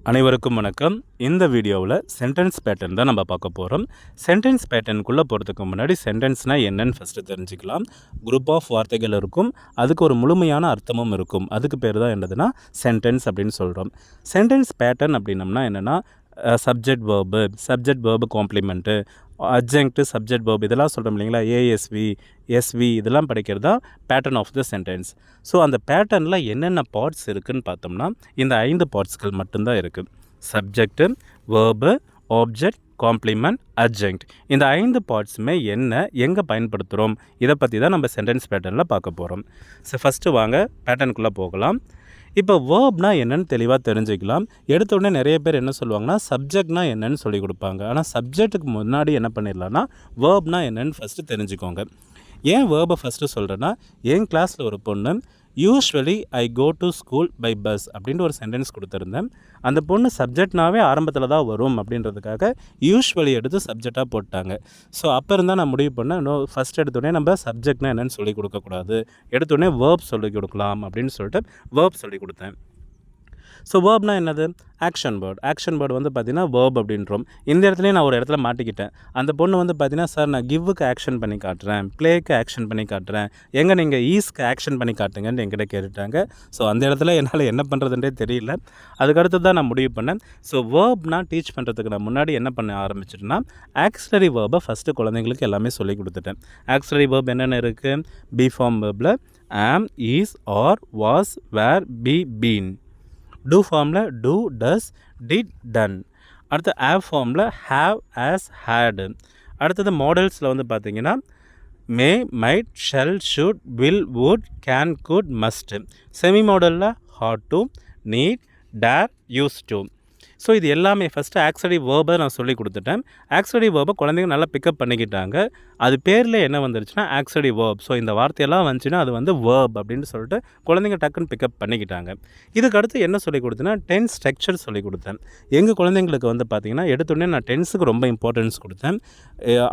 அனைவருக்கும் வணக்கம். இந்த வீடியோவில் சென்டென்ஸ் பேட்டர்ன் தான் நம்ம பார்க்க போகிறோம். சென்டென்ஸ் பேட்டர்னுக்குள்ளே போகிறதுக்கு முன்னாடி சென்டென்ஸ்னால் என்னன்னு ஃபஸ்ட்டு தெரிஞ்சுக்கலாம். குரூப் ஆஃப் வார்த்தைகள் இருக்கும், அதுக்கு ஒரு முழுமையான அர்த்தமும் இருக்கும். அதுக்கு பேர் தான் என்னதுன்னா சென்டென்ஸ் அப்படின்னு சொல்கிறோம். சென்டென்ஸ் பேட்டர்ன் அப்படின்னம்னா என்னென்னா subject verb complement, adjunct, subject verb இதெல்லாம் சொல்கிறோம் இல்லைங்களா. ஏஎஸ்வி, எஸ்வி இதெல்லாம் படிக்கிறது தான் pattern of the sentence. So அந்த பேட்டர்னில் என்னென்ன பார்ட்ஸ் இருக்குதுன்னு பார்த்தோம்னா இந்த 5 பார்ட்ஸ்கள் மட்டும்தான் இருக்குது. Subject, verb, object, complement, adjunct. இந்த 5 பார்ட்ஸுமே எங்கே பயன்படுத்துகிறோம் இதை பற்றி தான் நம்ம சென்டென்ஸ் பேட்டர்னில் பார்க்க போகிறோம். ஸோ ஃபஸ்ட்டு வாங்க பேட்டர்னுக்குள்ளே போகலாம். இப்போ வேர்ப்னா என்னென்னு தெளிவாக தெரிஞ்சுக்கலாம். எடுத்த உடனே நிறைய பேர் என்ன சொல்லுவாங்கன்னா சப்ஜெக்ட்னா என்னென்னு சொல்லி கொடுப்பாங்க. ஆனால் சப்ஜெக்ட்டுக்கு முன்னாடி என்ன பண்ணிடலான்னா வேர்ப்னா என்னென்னு ஃபஸ்ட்டு தெரிஞ்சுக்கோங்க. ஏன் வேர்பை ஃபஸ்ட்டு சொல்கிறேன்னா, என் கிளாஸில் ஒரு பொண்ணு usually I go to school by bus அப்படின்ட்டு ஒரு சென்டென்ஸ் கொடுத்துருந்தேன். அந்த பொண்ணு சப்ஜெக்ட்னாவே ஆரம்பத்தில் தான் வரும் அப்படின்றதுக்காக யூஸ்வலி எடுத்து சப்ஜெக்டாக போட்டாங்க. ஸோ அப்போ இருந்தால் நான் முடிவு பண்ணேன், ஃபஸ்ட் எடுத்தோடனே நம்ம சப்ஜெக்ட்னா என்னென்னு சொல்லி கொடுக்கக்கூடாது, எடுத்தோடனே வேர்ப் சொல்லி கொடுக்கலாம் அப்படின்னு சொல்லிட்டு வேர்ப் சொல்லி கொடுத்தேன். ஸோ வேர்ப்னா என்னது? ஆக்ஷன் வேர்டு வந்து பார்த்திங்கன்னா வேர்ப் அப்படின்றோம். இந்த இடத்துலையும் நான் ஒரு இடத்துல மாட்டிக்கிட்டேன். அந்த பொண்ணு வந்து பார்த்திங்கன்னா, சார் நான் கிவ்வுக்கு ஆக்ஷன் பண்ணி காட்டுறேன், ப்ளேக்கு ஆக்ஷன் பண்ணி காட்டுறேன், எங்கே நீங்கள் ஈஸ்க்கு ஆக்ஷன் பண்ணி காட்டுங்கன்னு என்கிட்ட கேட்டுட்டாங்க. ஸோ அந்த இடத்துல என்னால் என்ன பண்ணுறதுன்றே தெரியல. அதுக்கடுத்து தான் நான் முடிவு பண்ணேன். ஸோ வேர்ப்னா டீச் பண்ணுறதுக்கு நான் முன்னாடி என்ன பண்ண ஆரம்பிச்சிட்டேன்னா, ஆக்ஸிலரி வேர்பை ஃபஸ்ட்டு குழந்தைங்களுக்கு எல்லாமே சொல்லி கொடுத்துட்டேன். ஆக்ஸிலரி வேர்ப் என்னென்ன இருக்குது? பி ஃபார்ம் வேர்பில் am, is, are, was, were, be, been. Do ஃபார்மில் டூ, டஸ், டிட், டன். அடுத்து ஹேவ் ஃபார்மில் ஹேவ், ஆஸ், ஹேடு. அடுத்தது மாடல்ஸில் வந்து பார்த்திங்கன்னா may, might, shall, should, will, would, can, could, must. Semi மாடலில் had to, need, dare, use to. So இது எல்லாமே ஃபஸ்ட்டு ஆக்ஸிலரி வேர்பை நான் சொல்லி கொடுத்துட்டேன். ஆக்ஸிலரி வேர்பை குழந்தைங்க நல்லா பிக்கப் பண்ணிக்கிட்டாங்க. அது பேரில் என்ன வந்துருச்சுன்னா ஆக்ஸிலரி வேர்ப். ஸோ இந்த வார்த்தையெல்லாம் வந்துச்சுன்னா அது வந்து வேர்ப் அப்படின்னு சொல்லிட்டு குழந்தைங்க டக்குன்னு பிக்கப் பண்ணிக்கிட்டாங்க. இதுக்கு அடுத்து என்ன சொல்லி கொடுத்தேன்னா டென்ஸ் ஸ்ட்ரக்சர் சொல்லி கொடுத்தேன். எங்கள் குழந்தைங்களுக்கு வந்து பார்த்திங்கன்னா எடுத்தோடனே நான் டென்ஸுக்கு ரொம்ப இம்பார்ட்டன்ஸ் கொடுத்தேன்.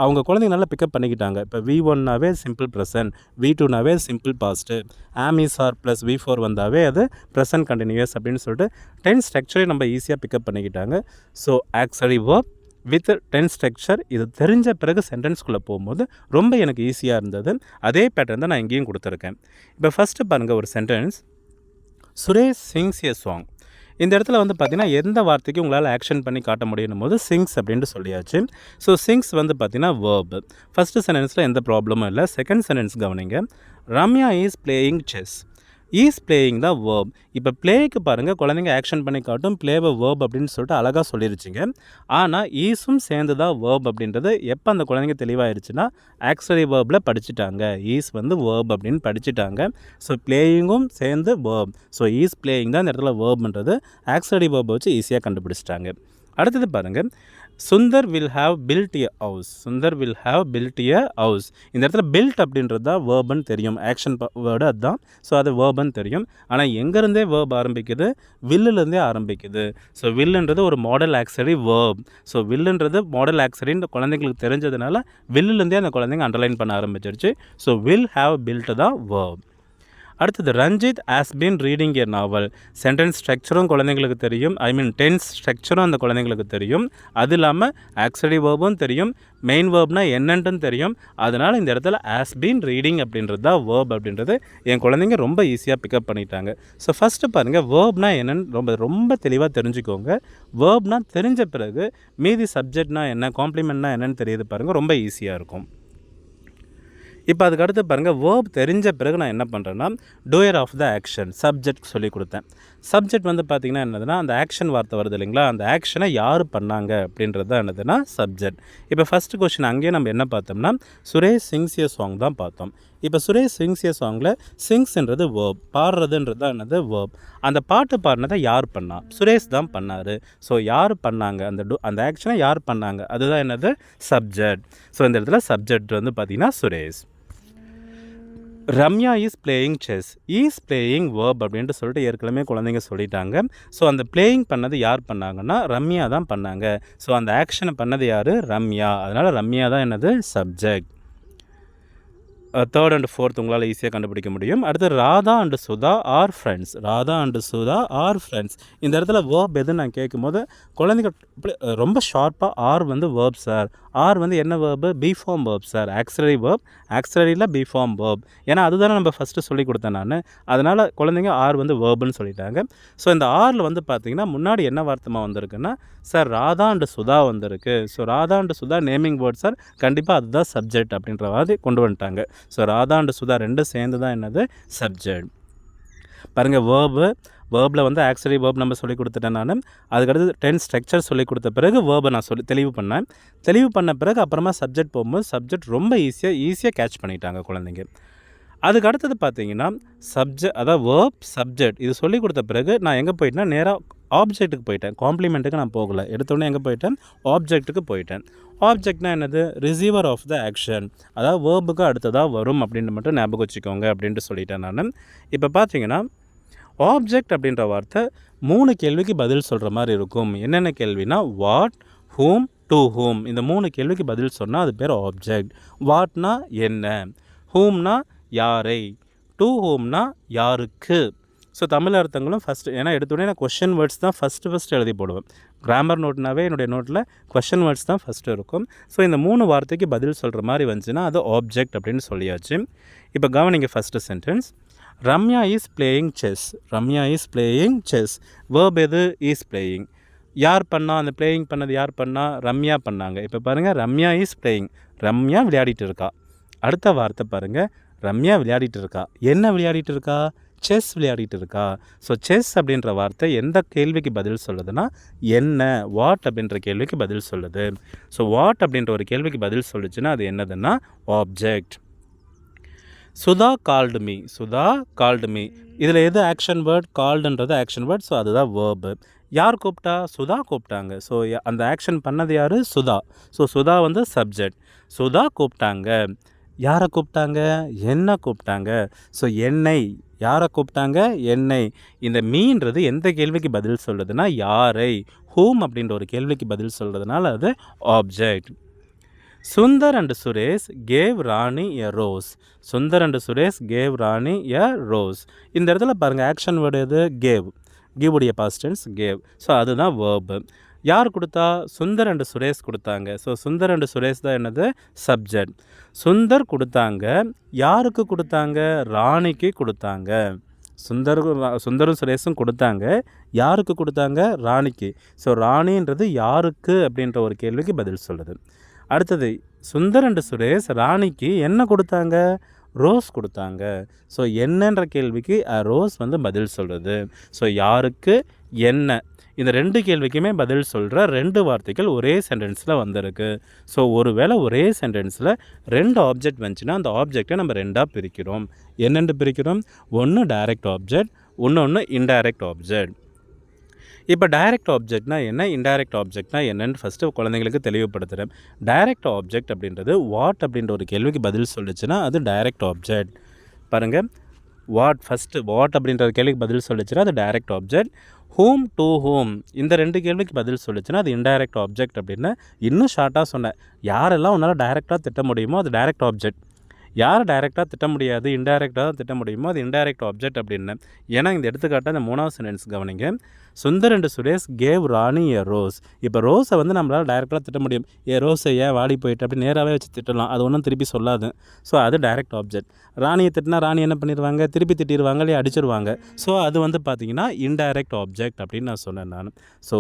அவங்க குழந்தைங்க நல்லா பிக்கப் பண்ணிக்கிட்டாங்க. இப்போ V1னாவே சிம்பிள் ப்ரெசன்ட், V2னாவே சிம்பிள் பாஸ்ட்டு, ஆம், இஸ், ஆர் ப்ளஸ் V4 வந்தாவே அது ப்ரெசன்ட் கண்டினியூஸ் அப்படின்னு சொல்லிட்டு டென்ஸ் ஸ்ட்ரக்சரை நம்ம ஈஸியாக பிக்கப் பண்ணிக்கிட்டாங்க. So auxiliary verb with tense structure இது தெரிஞ்ச பிறகு சென்டென்ஸ்குள்ளே போகும்போது ரொம்ப எனக்கு ஈஸியாக இருந்தது. அதே பேட்டர்ன் தான் நான் இங்கேயும் கொடுத்துருக்கேன். இப்போ ஃபஸ்ட்டு பாருங்கள் ஒரு sentence. Suresh sings a song. இந்த இடத்துல வந்து பார்த்திங்கன்னா எந்த வார்த்தைக்கும் உங்களால் ஆக்ஷன் பண்ணி காட்ட முடியும் போது சிங்ஸ் அப்படின்ட்டு சொல்லியாச்சு. ஸோ சிங்ஸ் வந்து பார்த்திங்கன்னா வேர்பு. ஃபஸ்ட்டு சென்டென்ஸில் எந்த ப்ராப்ளமும் இல்லை. செகண்ட் சென்டென்ஸ் கவனிங்க. Ramya is playing chess. Is playing தான் வேர்ப். இப்போ பிளேக்கு பாருங்கள் குழந்தைங்க ஆக்ஷன் பண்ணி காட்டும், பிளேவை வேர்ப் அப்படின்னு சொல்லிட்டு அழகாக சொல்லிருச்சிங்க. ஆனால் ஈஸும் சேர்ந்து தான் வேர்ப் அப்படின்றது எப்போ அந்த குழந்தைங்க தெளிவாயிருச்சுன்னா ஆக்ஸிலரி வேர்பில் படிச்சுட்டாங்க. ஈஸ் வந்து வேர்ப் அப்படின்னு படிச்சுட்டாங்க. ஸோ பிளேயிங்கும் சேர்ந்து வேர்ப். ஸோ ஈஸ் பிளேயிங் தான் இந்த இடத்துல வேர்ப்ன்றது ஆக்ஸிலரி வேர்பை வச்சு ஈஸியாக கண்டுபிடிச்சிட்டாங்க. அடுத்தது பாருங்கள். Sundar will have built a house. இந்த இடத்துல பில்ட் அப்படின்றது தான் வேர்புன்னு தெரியும். ஆக்ஷன் வேர்டு அதுதான். ஸோ அது வேர்புன்னு தெரியும். ஆனால் எங்கேருந்தே வேர்ப் ஆரம்பிக்குது? வில்லுலேருந்தே ஆரம்பிக்குது. ஸோ வில்லுன்றது ஒரு மாடல் ஆக்ஸிலரி வேர்ப். ஸோ வில்லுன்றது மாடல் ஆக்ஸிலரின்னு குழந்தைங்களுக்கு தெரிஞ்சதுனால வில்லுலேருந்தே அந்த குழந்தைங்க அண்டர்லைன் பண்ண ஆரம்பிச்சிருச்சு. ஸோ வில் ஹாவ் பில்ட் தான் வேர்ப். அடுத்தது Ranjith has been reading a novel. Sentence ஸ்ட்ரக்சரும் குழந்தைங்களுக்கு தெரியும், டென்ஸ் ஸ்ட்ரக்சரும் அந்த குழந்தைங்களுக்கு தெரியும். அது இல்லாமல் ஆக்ஸிலரி வேர்பும் தெரியும், மெயின் வேர்ப்னா என்னன்ட்டுன்னு தெரியும். அதனால் இந்த இடத்துல ஹாஸ் பீன் ரீடிங் அப்படின்றது தான் வேர்ப் அப்படின்றது என் குழந்தைங்க ரொம்ப ஈஸியாக பிக்கப் பண்ணிட்டாங்க. ஸோ ஃபஸ்ட்டு பாருங்கள் வேர்ப்னா என்னென்னு ரொம்ப ரொம்ப தெளிவாக தெரிஞ்சுக்கோங்க. வேர்ப்னா தெரிஞ்ச பிறகு மீதி சப்ஜெக்ட்னா என்ன, காம்ப்ளிமெண்ட்னா என்னென்னு தெரியுது பாருங்கள், ரொம்ப ஈஸியாக இருக்கும். இப்போ அதுக்கு அடுத்து பாருங்கள் வேர்ப் தெரிஞ்ச பிறகு நான் என்ன பண்ணுறேன்னா doer of the action subject சொல்லி கொடுத்தேன். சப்ஜெக்ட் வந்து பார்த்திங்கன்னா என்னதுன்னா அந்த ஆக்ஷன் வார்த்தை வருது இல்லைங்களா, அந்த ஆக்ஷனை யார் பண்ணாங்க அப்படின்றது தான் என்னதுன்னா சப்ஜெக்ட். இப்போ ஃபஸ்ட்டு கொஸ்டின் அங்கேயே நம்ம என்ன பார்த்தோம்னா சுரேஷ் சிங்ஸ் எ சாங் தான் பார்த்தோம். இப்போ சுரேஷ் சிங்ஸ் எ சாங்கில் சிங்ஸ்ன்றது வேர்ப், பாடுறதுன்றது தான் என்னது வேர்ப். அந்த பாட்டு பாடினதை யார் பண்ணா? சுரேஷ் தான் பண்ணார். ஸோ யார் பண்ணாங்க அந்த ஆக்ஷனை யார் பண்ணாங்க அதுதான் என்னது சப்ஜெக்ட். ஸோ இந்த இடத்துல சப்ஜெக்ட் வந்து பார்த்திங்கன்னா Suresh. Ramya is playing chess. Is playing verb அப்படின்ட்டு சொல்லிட்டு ஏற்கனவே குழந்தைங்க சொல்லிட்டாங்க. ஸோ அந்த பிளேயிங் பண்ணது யார் பண்ணாங்கன்னா ரம்யா தான் பண்ணாங்க. ஸோ அந்த ஆக்ஷனை பண்ணது யார்? ரம்யா. அதனால் ரம்யா தான் என்னது சப்ஜெக்ட். தேர்ட் அண்ட் ஃபோர்த் உங்களால் ஈஸியாக கண்டுபிடிக்க முடியும். அடுத்து Radha and Sudha are friends. Radha and Sudha are friends. இந்த இடத்துல வேர்ப் எதுன்னு நான் கேட்கும்போது குழந்தைங்க ரொம்ப ஷார்ப்பாக ஆர் வந்து வேர்ப் சார், ஆர் வந்து என்ன verb, be form verb sir, auxiliary verb, ஆக்சிலரியில் பி ஃபார்ம் வேர்ப். ஏன்னா அதுதானே நம்ம ஃபஸ்ட்டு சொல்லி கொடுத்தேன் நான். அதனால் குழந்தைங்க ஆர் வந்து வேர்புன்னு சொல்லிட்டாங்க. ஸோ இந்த ஆரில் வந்து பார்த்திங்கன்னா முன்னாடி என்ன வார்த்தைமா வந்திருக்குன்னா சார் ராதா அண்டு சுதா வந்திருக்கு. So Radha and Sudha naming word sir, கண்டிப்பாக அதுதான் சப்ஜெக்ட் அப்படின்ற மாதிரி கொண்டு வந்துட்டாங்க. ஸோ ராதா அண்டு சுதா ரெண்டும் சேர்ந்து தான் என்னது சப்ஜெக்ட். பாருங்கள் வேர்பில் வந்து ஆக்சிலரி வேர்ப் நம்ம சொல்லி கொடுத்துட்டேன் நான். அதுக்கடுத்து 10 ஸ்ட்ரக்சர் சொல்லி கொடுத்த பிறகு வேர்பை நான் தெளிவு பண்ண பிறகு அப்புறமா சப்ஜெக்ட் போகும்போது சப்ஜெக்ட் ரொம்ப ஈஸியாக கேட்ச் பண்ணிட்டாங்க குழந்தைங்க. அதுக்கு அடுத்தது பார்த்தீங்கன்னா அதாவது வேர்ப் சப்ஜெக்ட் இது சொல்லி கொடுத்த பிறகு நான் எங்கே போயிட்டேன்னா நேராக ஆப்ஜெக்ட்டுக்கு போயிட்டேன். காம்ப்ளிமெண்ட்டுக்கு நான் போகலை, எடுத்தோடனே எங்கே போயிட்டேன், ஆப்ஜெக்ட்டுக்கு போயிட்டேன். ஆப்ஜெக்ட்னா என்னது, ரிசீவர் ஆஃப் த ஆக்ஷன், அதாவது வேர்புக்கு அடுத்ததாக வரும் அப்படின்ட்டு மட்டும் ஞாபகம் வச்சுக்கோங்க அப்படின்ட்டு சொல்லிட்டேன் நான். இப்போ பார்த்தீங்கன்னா ஆப்ஜெக்ட் அப்படின்ற வார்த்தை 3 கேள்விக்கு பதில் சொல்கிற மாதிரி இருக்கும். என்னென்ன கேள்வினா வாட், ஹூம், டு ஹூம். இந்த 3 கேள்விக்கு பதில் சொன்னால் அது பேர் ஆப்ஜெக்ட். வாட்னா என்ன, ஹூம்னா யாரை, டு ஹூம்னா யாருக்கு. ஸோ தமிழ் அர்த்தங்களும் ஃபஸ்ட்டு, ஏன்னா எடுத்தோடனே நான் கொஷின் வேர்ட்ஸ் தான் ஃபஸ்ட்டு எழுதி போடுவேன். கிராமர் நோட்னாவே என்னுடைய நோட்டில் கொஷின் வேர்ட்ஸ் தான் ஃபஸ்ட்டு இருக்கும். ஸோ இந்த 3 வார்த்தைக்கு பதில் சொல்கிற மாதிரி வந்துச்சுன்னா அது ஆப்ஜெக்ட் அப்படின்னு சொல்லியாச்சு. இப்போ கவனிங்க first sentence. Ramya is playing chess. Ramya is playing chess. Verb எது, இஸ் பிளேயிங். யார் பண்ணா, அந்த பிளேயிங் பண்ணது யார் பண்ணா, ரம்யா பண்ணாங்க. இப்போ பாருங்கள் ரம்யா இஸ் பிளேயிங், ரம்யா விளையாடிட்டு இருக்கா. அடுத்த வார்த்தை பாருங்கள், ரம்யா விளையாடிட்டு இருக்கா. என்ன விளையாடிட்டு இருக்கா, செஸ் விளையாடிட்டு இருக்கா. ஸோ செஸ் அப்படின்ற வார்த்தை எந்த கேள்விக்கு பதில் சொல்லுதுன்னா என்ன, வாட் அப்படின்ற கேள்விக்கு பதில் சொல்லுது. ஸோ வாட் அப்படின்ற ஒரு கேள்விக்கு பதில் சொல்லுச்சுன்னா அது என்னதுன்னா object. Sudha called me. Sudha called me. இதில் எது ஆக்ஷன் வேர்ட், கால்டுன்றது ஆக்ஷன் வேர்ட். ஸோ அதுதான் வேர்பு. யார் கூப்பிட்டா, சுதா கூப்பிட்டாங்க. ஸோ அந்த ஆக்ஷன் பண்ணது யார், சுதா. ஸோ சுதா வந்து சப்ஜெக்ட். சுதா கூப்பிட்டாங்க. யாரை கூப்பிட்டாங்க, என்ன கூப்பிட்டாங்க. ஸோ என்னை, யாரை கூப்பிட்டாங்க, என்னை. இந்த மீன்றது எந்த கேள்விக்கு பதில் சொல்லுதுன்னா யாரை, ஹூம் அப்படின்ற ஒரு கேள்விக்கு பதில் சொல்கிறதுனால அது object. Sundar and Suresh gave Rani a rose. Sundar and Suresh gave Rani a rose. இந்த இடத்துல பாருங்கள் ஆக்ஷன் வேர்டு எது, கேவ். கிவுடைய பாஸ்ட் டென்ஸ் கேவ். ஸோ அதுதான் வேர்பு. யார் கொடுத்தா, சுந்தர் அண்டு சுரேஷ் கொடுத்தாங்க. ஸோ சுந்தர் அண்டு சுரேஷ் தான் என்னது சப்ஜெக்ட். சுந்தர் கொடுத்தாங்க. யாருக்கு கொடுத்தாங்க, ராணிக்கு கொடுத்தாங்க. சுந்தரும் சுரேஷும் கொடுத்தாங்க. யாருக்கு கொடுத்தாங்க, ராணிக்கு. ஸோ ராணின்றது யாருக்கு அப்படின்ற ஒரு கேள்விக்கு பதில் சொல்லுது. அடுத்தது சுந்தர் அண்டு சுரேஷ் ராணிக்கு என்ன கொடுத்தாங்க, ரோஸ் கொடுத்தாங்க. ஸோ என்னன்ற கேள்விக்கு ரோஸ் வந்து பதில் சொல்லுது. ஸோ யாருக்கு, என்ன, இந்த 2 கேள்விக்குமே பதில் சொல்கிற 2 வார்த்தைகள் ஒரே சென்டென்ஸில் வந்திருக்கு. ஸோ ஒருவேளை ஒரே சென்டென்ஸில் 2 ஆப்ஜெக்ட் வந்துச்சுன்னா அந்த ஆப்ஜெக்டை நம்ம 2ஆக பிரிக்கிறோம். என்னென்று பிரிக்கிறோம், ஒன்று டைரக்ட் ஆப்ஜெக்ட், இன்னொன்று இன்டைரக்ட் ஆப்ஜெக்ட். இப்போ டைரக்ட் ஆப்ஜெக்ட்னா என்ன, இன்டைரக்ட் ஆப்ஜெக்ட்னா என்னன்னு ஃபஸ்ட்டு குழந்தைங்களுக்கு தெளிவுபடுத்துகிறேன். டைரக்ட் ஆப்ஜெக்ட் அப்படின்றது வாட் அப்படின்ற ஒரு கேள்விக்கு பதில் சொல்லிச்சுன்னா அது டைரக்ட் ஆப்ஜெக்ட். பாருங்கள், வாட் அப்படின்ற கேள்விக்கு பதில் சொல்லிச்சுன்னா அது direct object. Whom, to whom, இந்த 2 கேள்விக்கு பதில் சொல்லிச்சுன்னா அது இன்டைரக்ட் ஆப்ஜெக்ட். அப்படின்னு இன்னும் ஷார்ட்டாக சொன்னேன். யாரெல்லாம் உன்னால் டைரெக்டாக திட்ட முடியுமோ அது டைரக்ட் ஆப்ஜெக்ட். யார் டைரெக்டாக திட்ட முடியாது, இன்டைரக்டாக தான் திட்ட முடியுமோ அது இன்டைரக்ட் ஆப்ஜெக்ட் அப்படின்னு. ஏன்னா இந்த எடுத்துக்காட்டாக இந்த 3வது சென்டென்ஸ் கவனிங்க. Sundar and Suresh gave Rani a rose. இப்போ ரோஸை வந்து நம்மளால் டைரெக்டாக திட்ட முடியும். ரோஸை ஏன் வாடி போயிட்டு அப்படி நேராகவே வச்சு திட்டலாம், அது ஒன்றும் திருப்பி சொல்லாது. ஸோ அது டைரக்ட் ஆப்ஜெக்ட். ராணியை திட்டினா ராணி என்ன பண்ணிடுவாங்க, திருப்பி திட்டிடுவாங்க, இல்லையா அடிச்சிருவாங்க. ஸோ அது வந்து பார்த்திங்கன்னா இன்டைரக்ட் ஆப்ஜெக்ட் அப்படின்னு நான் சொன்னேன் நான். ஸோ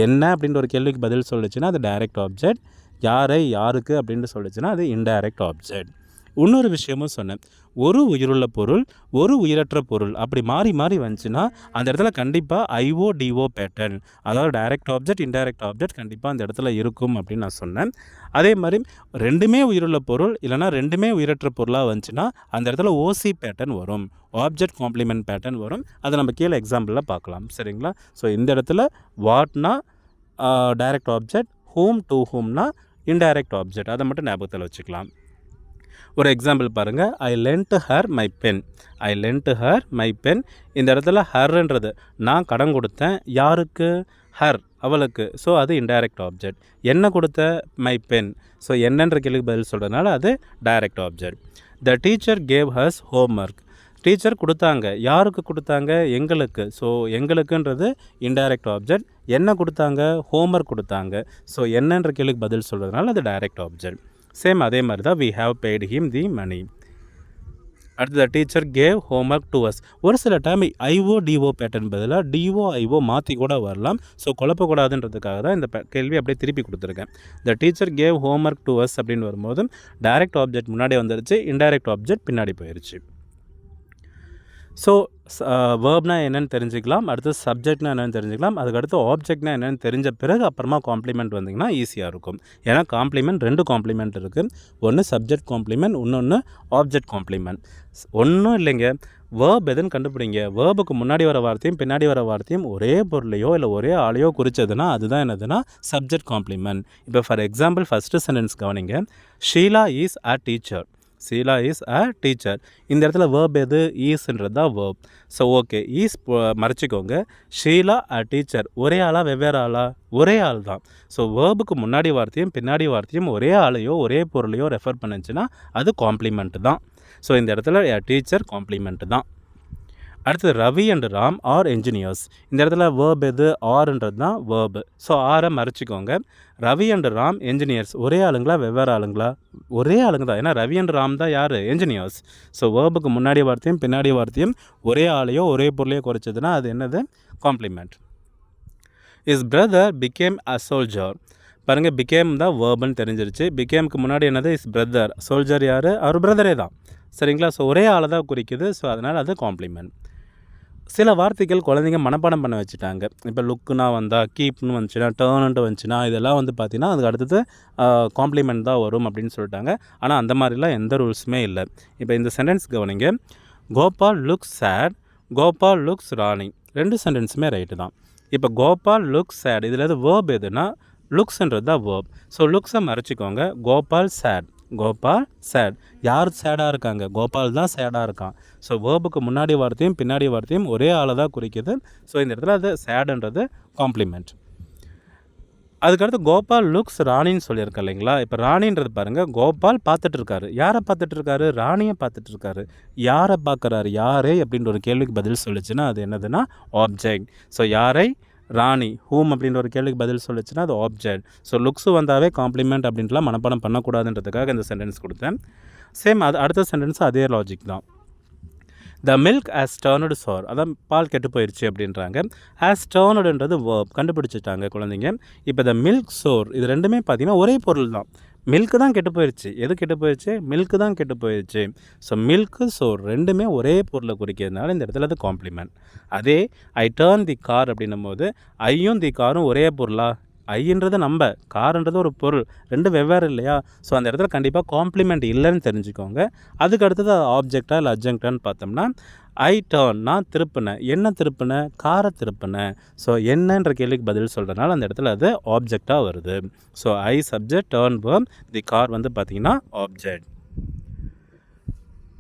என்ன அப்படின்ற ஒரு கேள்விக்கு பதில் சொல்லிச்சுன்னா அது டைரக்ட் ஆப்ஜெக்ட். யாரை, யாருக்கு அப்படின்னு சொல்லிச்சுன்னா அது இன்டைரக்ட் ஆப்ஜெக்ட். இன்னொரு விஷயமும் சொன்னேன், ஒரு உயிருள்ள பொருள், ஒரு உயிரற்ற பொருள் அப்படி மாறி மாறி வந்துச்சுன்னா அந்த இடத்துல கண்டிப்பாக ஐஓடிஓ பேட்டர்ன், அதாவது டைரக்ட் ஆப்ஜெக்ட், இன்டைரக்ட் ஆப்ஜெக்ட் கண்டிப்பாக அந்த இடத்துல இருக்கும் அப்படின்னு நான் சொன்னேன். அதே மாதிரி 2மே உயிருள்ள பொருள் இல்லைனா 2மே உயிரற்ற பொருளாக வந்துச்சுன்னா அந்த இடத்துல ஓசி பேட்டர்ன் வரும், ஆப்ஜெக்ட் காம்ப்ளிமெண்ட் பேட்டர்ன் வரும். அதை நம்ம கீழே எக்ஸாம்பிளில் பார்க்கலாம், சரிங்களா. ஸோ இந்த இடத்துல வாட்னா டைரக்ட் ஆப்ஜெக்ட், ஹூம், டு ஹூம்னா இன்டைரக்ட் ஆப்ஜெக்ட். அதை மட்டும் ஞாபகத்தில் வச்சுக்கலாம். ஒரு எக்ஸாம்பிள் பாருங்கள், I lent her my pen. I lent her my pen. இந்த இடத்துல ஹர்ன்றது நான் கடன் கொடுத்தேன், யாருக்கு, ஹர், அவளுக்கு. ஸோ அது இன்டைரக்ட் ஆப்ஜெக்ட். என்ன கொடுத்த, மை பென். ஸோ என்னன்ற கேள்விக்கு பதில் சொல்கிறதுனால அது direct object. The teacher gave us homework. Teacher கொடுத்தாங்க. யாருக்கு கொடுத்தாங்க? எங்களுக்கு. ஸோ எங்களுக்குன்றது இன்டைரக்ட் ஆப்ஜெக்ட். என்ன கொடுத்தாங்க? ஹோம்ஒர்க் கொடுத்தாங்க. ஸோ என்னன்ற கேள்விக்கு பதில் சொல்கிறதுனால அது டைரக்ட் ஆப்ஜெக்ட். சேம் அதே மாதிரி தான் we have paid him the money. அடுத்து the teacher gave homework to us. ஒரு சில டைம் ஐஓ டிஓ பேட்டர்ன் பதிலாக டிஓ ஐஓ மாற்றி கூட வரலாம். ஸோ குழப்பக்கூடாதுன்றதுக்காக தான் இந்த கேள்வி அப்படியே திருப்பி கொடுத்துருக்கேன். The teacher gave homework to us அப்படின்னு வரும்போது டைரக்ட் ஆப்ஜெக்ட் முன்னாடி வந்துருச்சு, இன்டைரக்ட் ஆப்ஜெக்ட் பின்னாடி போயிடுச்சு. ஸோ வேர்ப்னா என்னென்னு தெரிஞ்சுக்கலாம், அடுத்து சப்ஜெக்ட்னா என்னென்னு தெரிஞ்சுக்கலாம், அதுக்கடுத்து ஆப்ஜெக்ட்னா என்னென்னு தெரிஞ்ச பிறகு அப்புறமா காம்ப்ளிமெண்ட் வந்திங்கன்னா ஈஸியாக இருக்கும். ஏன்னா காம்ப்ளிமெண்ட் 2 காம்ப்ளிமெண்ட் இருக்குது. ஒன்று சப்ஜெக்ட் காம்ப்ளிமெண்ட், இன்னொன்று ஆப்ஜெக்ட் காம்ப்ளிமெண்ட். ஒன்றும் இல்லைங்க, வேர்ப் எதுன்னு கண்டுபிடிங்க. வேர்புக்கு முன்னாடி வர வார்த்தையும் பின்னாடி வர வார்த்தையும் ஒரே பொருளையோ இல்லை ஒரே ஆளையோ குறித்ததுன்னா அதுதான் என்னதுன்னா சப்ஜெக்ட் காம்ப்ளிமெண்ட். இப்போ ஃபார் எக்ஸாம்பிள் ஃபஸ்ட்டு சென்டென்ஸ் கவனிங்க. Sheela is a teacher. Sheela is a teacher. இந்த இடத்துல வேர்ப் எது? ஈஸ்ன்றது தான் வேர்ப். ஸோ ஓகே, ஈஸ் மறைச்சிக்கோங்க. ஷீலா அ டீச்சர் ஒரே ஆளா வெவ்வேறு ஆளா? ஒரே ஆள் தான். ஸோ வேர்புக்கு முன்னாடி வார்த்தையும் பின்னாடி வார்த்தையும் ஒரே ஆளையோ ஒரே பொருளையோ ரெஃபர் பண்ணுச்சுன்னா அது காம்ப்ளிமெண்ட் தான். ஸோ இந்த இடத்துல டீச்சர் காம்ப்ளிமெண்ட் தான். அடுத்தது Ravi and Ram are engineers. இந்த இடத்துல வேர்ப் எது? ஆர்ன்றது தான் வேர்பு. ஸோ ஆரை மறைச்சிக்கோங்க. ரவி அண்ட் ராம் என்ஜினியர்ஸ் ஒரே ஆளுங்களா வெவ்வேறு ஆளுங்களா? ஒரே ஆளுங்க தான். ஏன்னா ரவி அண்ட் ராம் தான் யார்? என்ஜினியர்ஸ். ஸோ வேர்புக்கு முன்னாடி வார்த்தையும் பின்னாடி வார்த்தையும் ஒரே ஆளையோ ஒரே பொருளையோ குறைச்சதுன்னா அது என்னது? Complement. Is brother became a soldier. பாருங்கள், பிகேம் தான் வேர்புன்னு தெரிஞ்சிருச்சு. பிகேமுக்கு முன்னாடி என்னது? Is brother. சோல்ஜர் யார்? அவர் பிரதரே தான். சரிங்களா? ஸோ ஒரே ஆளை தான் குறிக்குது. ஸோ அதனால் அது காம்ப்ளிமெண்ட். சில வார்த்தைகள் குழந்தைங்க மனப்பாடம் பண்ண வச்சுட்டாங்க. இப்போ லுக்குனா வந்தால், கீப்னு வந்துச்சுன்னா, டேர்ன்ட்டு வந்துச்சுன்னா, இதெல்லாம் வந்து பார்த்திங்கன்னா அதுக்கு அடுத்தது காம்ப்ளிமெண்ட் தான் வரும் அப்படின்னு சொல்லிட்டாங்க. ஆனால் அந்த மாதிரிலாம் எந்த ரூல்ஸுமே இல்லை. இப்போ இந்த சென்டென்ஸ் கவனிங்க. Gopal looks sad, Gopal looks Rani. 2 சென்டென்ஸுமே ரைட்டு தான். இப்போ கோபால் லுக்ஸ் சேட், இதில் எது வேர்ப் எதுனா லுக்ஸ்ன்றது தான் வேர்ப். ஸோ லுக்ஸை மறைச்சிக்கோங்க. Gopal sad, Gopal sad. யார் சேடாக இருக்காங்க? கோபால் தான் சேடாக இருக்கான். ஸோ வேர்புக்கு முன்னாடி வார்த்தையும் பின்னாடி வார்த்தையும் ஒரே ஆளை தான் குறிக்குது. ஸோ இந்த இடத்துல அது சேடுன்றது காம்ப்ளிமெண்ட். அதுக்கடுத்து கோபால் லுக்ஸ் ராணின்னு சொல்லியிருக்கேன் இல்லைங்களா? இப்போ ராணின்றது பாருங்கள், கோபால் பார்த்துட்ருக்காரு. யாரை பார்த்துட்ருக்காரு? ராணியை பார்த்துட்ருக்காரு. யாரை பார்க்குறாரு? யாரே அப்படின்ற ஒரு கேள்விக்கு பதில் சொல்லிச்சுன்னா அது என்னதுன்னா ஆப்ஜெக்ட். ஸோ யாரை? ராணி. ஹூம் அப்படின்ற ஒரு கேள்விக்கு பதில் சொல்லிச்சுன்னா அது ஆப்ஜெக்ட். ஸோ லுக்ஸு வந்தாவே காம்ப்ளிமெண்ட் அப்படின்ட்டுலாம் மனப்பாடம் பண்ணக்கூடாதுன்றதுக்காக இந்த சென்டென்ஸ் கொடுத்தேன். சேம் அது அடுத்த சென்டென்ஸ் அதே லாஜிக் தான். The milk has turned sour. அதான் பால் கெட்டு போயிடுச்சு அப்படின்றாங்க. ஹேஸ் டர்னடுன்றது வேர்ப். கண்டுபிடிச்சிட்டாங்க குழந்தைங்க. இப்போ த மில்க் சோர், இது ரெண்டுமே பார்த்திங்கன்னா ஒரே பொருள் தான். மில்க்கு தான் கெட்டு போயிடுச்சு. எது கெட்டு போயிடுச்சு? மில்க்கு தான் கெட்டு போயிடுச்சு. ஸோ மில்க்கு சோர் ரெண்டுமே ஒரே பொருளை குறிக்கிறதுனால இந்த இடத்துல அது காம்ப்ளிமெண்ட். அதே ஐ டர்ன் தி கார் அப்படின்னும் போது ஐயும் தி காரும் ஒரே பொருளா? ஐன்றது நம்ம, கார்ன்றது ஒரு பொருள், 2 வெவ்வேறு இல்லையா? ஸோ அந்த இடத்துல கண்டிப்பாக காம்ப்ளிமெண்ட் இல்லைன்னு தெரிஞ்சுக்கோங்க. அதுக்கு அடுத்தது ஆப்ஜெக்டாக இல்லை அட்ஜெக்டான்னு பார்த்தோம்னா ஐ டர்ன், நான் திருப்பினேன். என்ன திருப்பினேன்? காரை திருப்பினேன். ஸோ என்னன்ற கேள்விக்கு பதில் சொல்கிறதுனால அந்த இடத்துல அது ஆப்ஜெக்டாக வருது. So I subject, turn verb, the car வந்து பார்த்திங்கன்னா ஆப்ஜெக்ட்.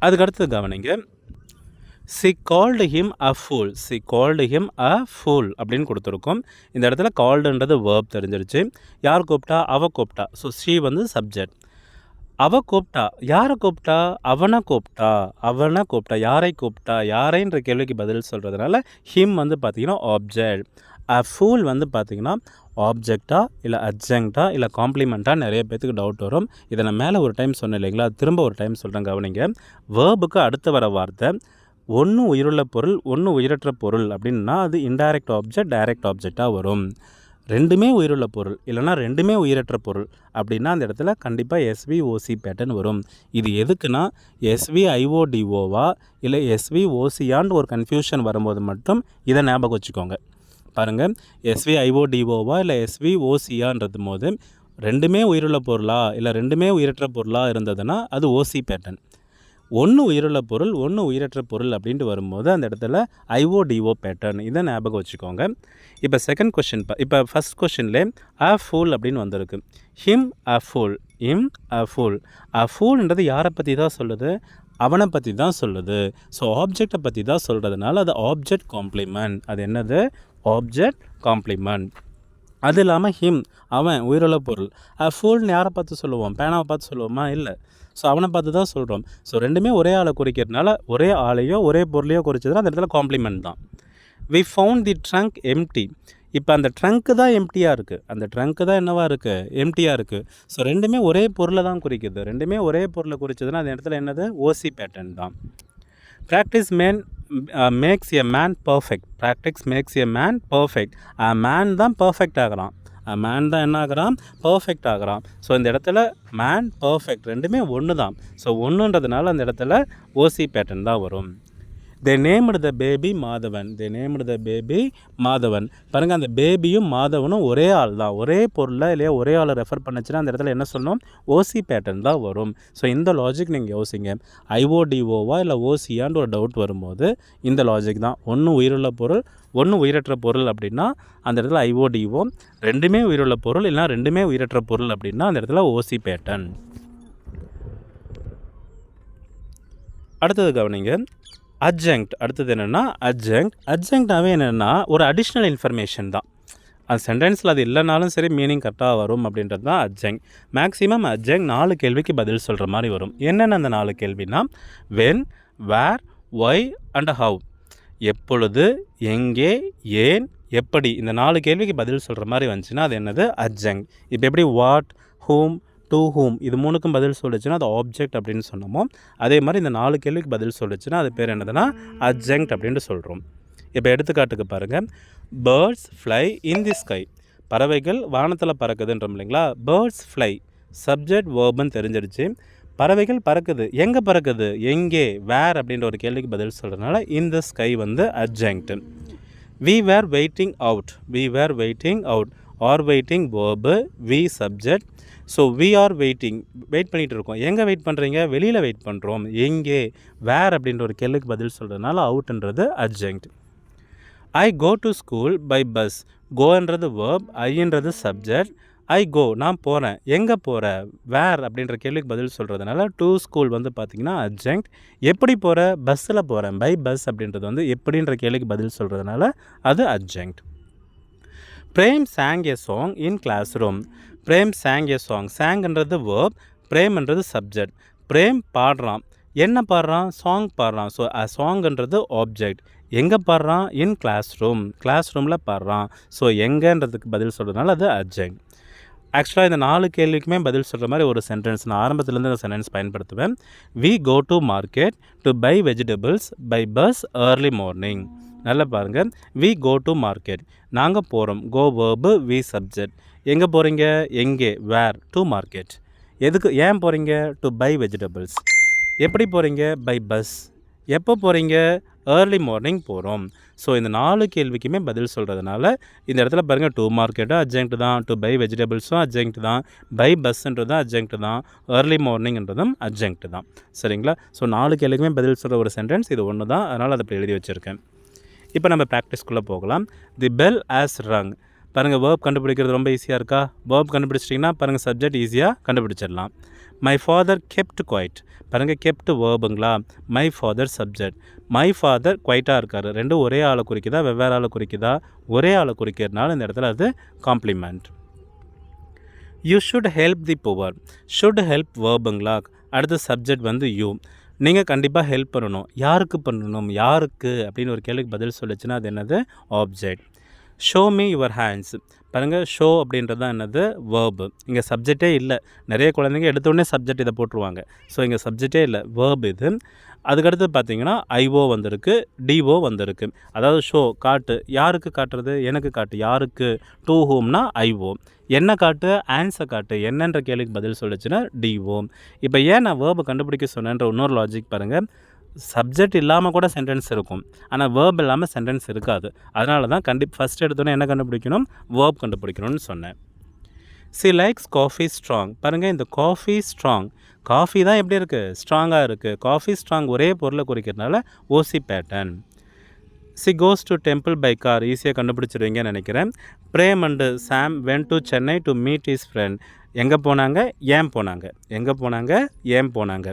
அதுக்கடுத்து கவனிங்க. C called him a pool. C called him a fool அப்படின்னு கொடுத்துருக்கோம். இந்த இடத்துல கால்டுன்றது வேர்ப் தெரிஞ்சிருச்சு. யார் கூப்பிட்டா? அவ கூப்பிட்டா. ஸோ ஷீ வந்து சப்ஜெக்ட். அவ கூப்பிட்டா. யாரை கூப்பிட்டா? அவனை கூப்பிட்டா. அவனை கூப்பிட்டா. யாரை கூப்பிட்டா? யாரைன்ற கேள்விக்கு பதில் சொல்கிறதுனால ஹிம் வந்து பார்த்திங்கன்னா ஆப்ஜெக்ட். அ ஃபூல் வந்து பார்த்திங்கன்னா ஆப்ஜெக்டா இல்லை அட்ஜெக்டா இல்லை காம்ப்ளிமெண்ட்டாக நிறைய பேத்துக்கு டவுட் வரும். இதை நான் மேலே ஒரு டைம் சொன்னேன் இல்லைங்களா? திரும்ப ஒரு டைம் சொல்கிறேன் கவனிங்க. வேர்புக்கு அடுத்து வர வார்த்தை ஒன்று உயிருள்ள பொருள், ஒன்று உயிரற்ற பொருள் அப்படின்னா அது இன்டைரக்ட் ஆப்ஜெக்ட், டைரக்ட் ஆப்ஜெக்டாக வரும். ரெண்டுமே உயிருள்ள பொருள் இல்லைனா ரெண்டுமே உயிரற்ற பொருள் அப்படின்னா அந்த இடத்துல கண்டிப்பாக எஸ்விஓசி பேட்டர்ன் வரும். இது எதுக்குன்னா எஸ்விஐஓடிஓவா இல்லை எஸ்விஓசியான்னு ஒரு கன்ஃபியூஷன் வரும்போது மட்டும் இதை ஞாபகம் வச்சுக்கோங்க. பாருங்கள், எஸ்விஐஓடிஓவா இல்லை எஸ்விஓசியான்றது போது ரெண்டுமே உயிருள்ள பொருளா இல்லை ரெண்டுமே உயிரற்ற பொருளாக இருந்ததுன்னா அது ஓசி பேட்டர்ன். ஒன்று உயிருள்ள பொருள், ஒன்று உயிரற்ற பொருள் அப்படின்ட்டு வரும்போது அந்த இடத்துல ஐஓடிஓ பேட்டர்ன். இதை ஞாபகம் வச்சுக்கோங்க. இப்போ செகண்ட் கொஷின் இப்போ ஃபஸ்ட் கொஷின்லே அ ஃபூல் அப்படின்னு வந்திருக்கு. Him a fool, him a fool. A ஃபூல்ன்றது யாரை பற்றி தான் சொல்லுது? அவனை பற்றி தான் சொல்லுது. ஸோ ஆப்ஜெக்டை பற்றி தான் சொல்கிறதுனால அது ஆப்ஜெக்ட் காம்ப்ளிமெண்ட். அது என்னது? Object complement. அது இல்லாமல் ஹிம் அவன் உயிருள்ள பொருள். ஃபூல்னு யாரை பார்த்து சொல்லுவோம்? பேனாவை பார்த்து சொல்லுவோமா? இல்லை. ஸோ அவனை பார்த்து தான் சொல்கிறோம். ஸோ ரெண்டுமே ஒரே ஆளை குறிக்கிறதுனால ஒரே ஆளையோ ஒரே பொருளையோ குறிச்சதுன்னா அந்த இடத்துல காம்ப்ளிமெண்ட் தான். We found the trunk empty. இப்போ அந்த ட்ரங்க்கு தான் எம்டியாக இருக்குது. அந்த ட்ரங்க்கு தான் என்னவாக இருக்குது? எம்டியாக இருக்குது. ஸோ ரெண்டுமே ஒரே பொருளை தான் குறிக்குது. ரெண்டுமே ஒரே பொருளை குறிச்சதுன்னா அந்த இடத்துல என்னது? ஓசி பேட்டர்ன் தான். Practice makes a man perfect. Practice makes a man perfect. Man தான் பர்ஃபெக்ட் ஆகிறான். மேன் தான் என்ன ஆகிறான்? பர்ஃபெக்ட் ஆகிறான். ஸோ இந்த இடத்துல மேன் பர்ஃபெக்ட் ரெண்டுமே ஒன்று தான். ஸோ ஒன்றுன்றதுனால அந்த இடத்துல ஓசி பேட்டர்ன் தான் வரும். They named the baby Madhavan. They named the baby Madhavan. பாருங்கள், அந்த பேபியும் மாதவனும் ஒரே ஆள் தான். ஒரே பொருளை இல்லையா ஒரே ஆளை ரெஃபர் பண்ணுச்சுன்னா அந்த இடத்துல என்ன சொல்லணும்? ஓசி பேட்டர்ன் தான் வரும். ஸோ இந்த லாஜிக் நீங்கள் யோசிங்க. ஐஓடிஓவா இல்லை ஓசியான்னு ஒரு டவுட் வரும்போது இந்த லாஜிக் தான். ஒன்று உயிருள்ள பொருள், ஒன்று உயிரற்ற பொருள் அப்படின்னா அந்த இடத்துல ஐஓடிஓ. ரெண்டுமே உயிருள்ள பொருள் இல்லைனா ரெண்டுமே உயிரற்ற பொருள் அப்படின்னா அந்த இடத்துல ஓசி பேட்டர்ன். அடுத்தது கவனிங்க, அட்ஜங்க்ட். அடுத்தது என்னென்னா அட்ஜங்க்ட். அட்ஜங்க்டாகவே என்னென்னா ஒரு அடிஷ்னல் இன்ஃபர்மேஷன் தான். அது சென்டென்ஸில் அது இல்லைனாலும் சரி மீனிங் கரெக்டாக வரும் அப்படின்றது தான் அட்ஜங்க்ட். மேக்ஸிமம் அட்ஜங்க்ட் 4 கேள்விக்கு பதில் சொல்கிற மாதிரி வரும். என்னென்ன அந்த 4 கேள்வினா? When, where, why and how. எப்பொழுது, எங்கே, ஏன், எப்படி, இந்த 4 கேள்விக்கு பதில் சொல்கிற மாதிரி வந்துச்சுன்னா அது என்னது? அட்ஜங்க்ட். இப்போ எப்படி வாட், ஹூம், டு ஹூம் இது 3க்கும் பதில் சொல்லிச்சுன்னா அது ஆப்ஜெக்ட் அப்படின்னு சொன்னோமோ அதே மாதிரி இந்த 4 கேள்விக்கு பதில் சொல்லிச்சுன்னா அது பேர் என்னதுன்னா அட்ஜங்க்ட் அப்படின்ட்டு சொல்கிறோம். இப்போ எடுத்துக்காட்டுக்கு பாருங்கள், birds fly in the sky. பறவைகள் வானத்தில் பறக்குதுன்றோம் இல்லைங்களா? பேர்ட்ஸ் ஃப்ளை சப்ஜெக்ட் வேர்புன்னு தெரிஞ்சிடுச்சு. பறவைகள் பறக்குது. எங்கே பறக்குது? எங்கே, வேர் அப்படின்ற ஒரு கேள்விக்கு பதில் சொல்கிறதுனால இந்த ஸ்கை வந்து adjunct. We were waiting out. We were waiting out. Are waiting verb, we subject. So we are waiting, wait பண்ணிகிட்டு இருக்கோம். எங்கே வெயிட் பண்ணுறீங்க? வெளியில் வெயிட் பண்ணுறோம். எங்கே, வேர் அப்படின்ற ஒரு கேள்விக்கு பதில் சொல்கிறதுனால அவுட்ன்றது adjunct. I go to school by bus. கோன்றது வேர்ப், ஐன்றது சப்ஜெக்ட். ஐ கோ நான் போகிறேன். எங்கே போகிற? வேர் அப்படின்ற கேள்விக்கு பதில் சொல்கிறதுனால டு ஸ்கூல் வந்து பார்த்திங்கன்னா அட்ஜங்க்ட். எப்படி போகிற? பஸ்ஸில் போகிறேன். பை பஸ் அப்படின்றது வந்து எப்படின்ற கேள்விக்கு பதில் சொல்கிறதுனால அது adjunct. Prem sang a song in classroom. Prem sang a song. சாங்ன்றது வேர்ப், பிரேம்ன்றது சப்ஜெக்ட். பிரேம் பாடுறான். என்ன பாடுறான்? சாங் பாடுறான். ஸோ சாங்ன்றது ஆப்ஜெக்ட். எங்கே பாடுறான்? In class room. கிளாஸ் ரூமில் பாடுறான். ஸோ எங்கேன்றதுக்கு பதில் சொல்கிறதுனால அது அட்ஜெக்ட். ஆக்சுவலாக இந்த 4 கேள்விக்குமே பதில் சொல்கிற மாதிரி ஒரு சென்டென்ஸ் நான் ஆரம்பத்துலேருந்து இந்த சென்டென்ஸ் பயன்படுத்துவேன். We go to market to buy vegetables by bus early morning. நல்லா பாருங்கள், வி கோ டு மார்க்கெட் நாங்கள் போகிறோம். Go verb, we subject. எங்கே போகிறீங்க? எங்கே, வேர், டு மார்க்கெட். எதுக்கு, ஏன் போகிறீங்க? To buy vegetables. எப்படி போகிறீங்க? By bus. எப்போ போகிறீங்க? ஏர்லி மார்னிங் போகிறோம். ஸோ இந்த 4 கேள்விக்குமே பதில் சொல்கிறதுனால இந்த இடத்துல பாருங்கள், டு மார்க்கெட்டும் அட்ஜங்க்ட் தான், டு பை வெஜிடபிள்ஸும் அட்ஜங்க்ட் தான், பை பஸ்ன்றதும் அட்ஜங்க்ட் தான், ஏர்லி மார்னிங்ன்றதும் அட்ஜங்க்ட் தான். சரிங்களா? ஸோ 4 கேள்விக்குமே பதில் சொல்கிற ஒரு சென்டென்ஸ் இது ஒன்று தான். அதனால் அதை இப்போ எழுதி வச்சுருக்கேன். இப்போ நம்ம ப்ராக்டிஸ்க்குள்ளே போகலாம். தி பெல் ஆஸ் ரங். பாருங்கள், வேர்ப் கண்டுபிடிக்கிறது ரொம்ப ஈஸியாக இருக்கா? வேர்ப் கண்டுபிடிச்சிட்டிங்கன்னா பாருங்கள் சப்ஜெக்ட் ஈஸியாக கண்டுபிடிச்சிடலாம். My father kept quiet. பாருங்கள், கெப்ட் வேர்புங்களா? My father subject. My father குவைட்டாக இருக்கார். ரெண்டும் ஒரே ஆளை குறிக்குதா வெவ்வேறு ஆளை குறிக்குதா? ஒரே ஆளை குறிக்கிறதுனால இந்த இடத்துல அது complement. You should help the poor. Should help வேர்புங்களா? அடுத்த சப்ஜெக்ட் வந்து யூ. நீங்கள் கண்டிப்பாக ஹெல்ப் பண்ணணும். யாருக்கு பண்ணணும்? யாருக்கு அப்படின்னு ஒரு கேள்விக்கு பதில் சொல்லிச்சுன்னா அது என்னது? Object. Show me your hands. பாருங்கள், ஷோ அப்படின்றது தான் என்னது? வேர்பு. இங்கே சப்ஜெக்டே இல்லை. நிறைய குழந்தைங்க எடுத்தோடனே சப்ஜெக்ட் இதை போட்டுருவாங்க. ஸோ இங்கே சப்ஜெக்டே இல்லை, வேர்ப் இது. அதுக்கடுத்து பார்த்தீங்கன்னா ஐஓ வந்திருக்கு, டிஓ வந்திருக்கு. அதாவது ஷோ காட்டு, யாருக்கு காட்டுறது? எனக்கு காட்டு. யாருக்கு? டு ஹூம்னா ஐஓ. என்ன காட்டு? ஆன்சர் காட்டு. என்னன்ற கேள்விக்கு பதில் சொல்லிச்சுன்னா டிஓ. இப்போ ஏன் நான் வேர்பை கண்டுபிடிக்க சொன்னேன்ற இன்னொரு லாஜிக் பாருங்கள். சப்ஜெக்ட் இல்லாமல் கூட சென்டென்ஸ் இருக்கும், ஆனால் வேர்ப் இல்லாமல் சென்டென்ஸ் இருக்காது. அதனால தான் ஃபஸ்ட் எடுத்தோன்னே என்ன கண்டுபிடிக்கணும்? வேர்ப் கண்டுபிடிக்கணும்னு சொன்னேன். C likes coffee strong. பாருங்கள், இந்த காஃபி ஸ்ட்ராங், காஃபி தான் எப்படி இருக்குது? ஸ்ட்ராங்காக இருக்குது. காஃபி ஸ்ட்ராங் ஒரே பொருளை குறிக்கிறதுனால OC pattern. She goes to temple by car. ஈஸியாக கண்டுபிடிச்சிருவீங்கன்னு நினைக்கிறேன். Prem and Sam went to Chennai to meet his friend. எங்கே போனாங்க? ஏன் போனாங்க? எங்கே போனாங்க? ஏன் போனாங்க?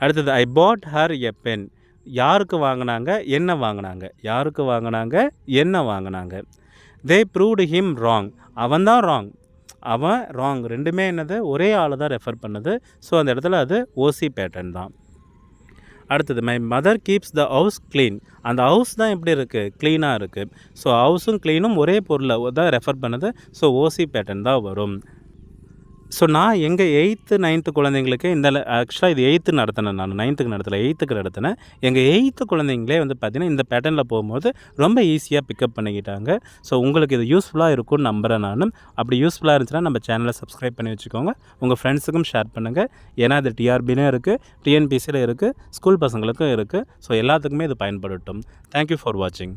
அடுத்தது ஐ பாட் ஹர் எ பென். யாருக்கு வாங்கினாங்க? என்ன வாங்கினாங்க? யாருக்கு வாங்கினாங்க? என்ன வாங்கினாங்க? தே ப்ரூவ்டு ஹிம் ராங். அவன் தான் ராங், அவன் ராங், ரெண்டுமே என்னது ஒரே ஆள் தான் ரெஃபர் பண்ணுது. ஸோ அந்த இடத்துல அது ஓசி பேட்டர்ன் தான். அடுத்தது my mother keeps the house clean. அந்த ஹவுஸ் தான் எப்படி இருக்குது, க்ளீனாக இருக்குது. ஸோ ஹவுஸும் க்ளீனும் ஒரே பொருளை தான் ரெஃபர் பண்ணுது. ஸோ ஓசி பேட்டர்ன் தான் வரும். ஸோ நான் எங்கள் 8th 9th குழந்தைங்களுக்கு ஆக்சுவலாக இது 8th நடத்தினேன், நான் 9th நடத்தலை, 8th நடத்தினேன். எங்கள் 8th குழந்தைங்களே வந்து பார்த்திங்கன்னா இந்த பேட்டர்னில் போகும்போது ரொம்ப ஈஸியாக பிக்கப் பண்ணிக்கிட்டாங்க. ஸோ உங்களுக்கு இது யூஸ்ஃபுல்லாக இருக்கும்னு நம்புகிறேன் நான். அப்படி யூஸ்ஃபுல்லாக இருந்துச்சுன்னா நம்ம சேனலை சப்ஸ்கிரைப் பண்ணி வச்சுக்கோங்க, உங்கள் ஃப்ரெண்ட்ஸுக்கும் ஷேர் பண்ணுங்கள். ஏன்னா இது டிஆர்பிலையும் இருக்குது, டிஎன்பிசியில் இருக்குது, ஸ்கூல் பசங்களுக்கும் இருக்குது. ஸோ எல்லாத்துக்குமே இது பயன்படட்டும். தேங்க்யூ ஃபார் வாட்சிங்.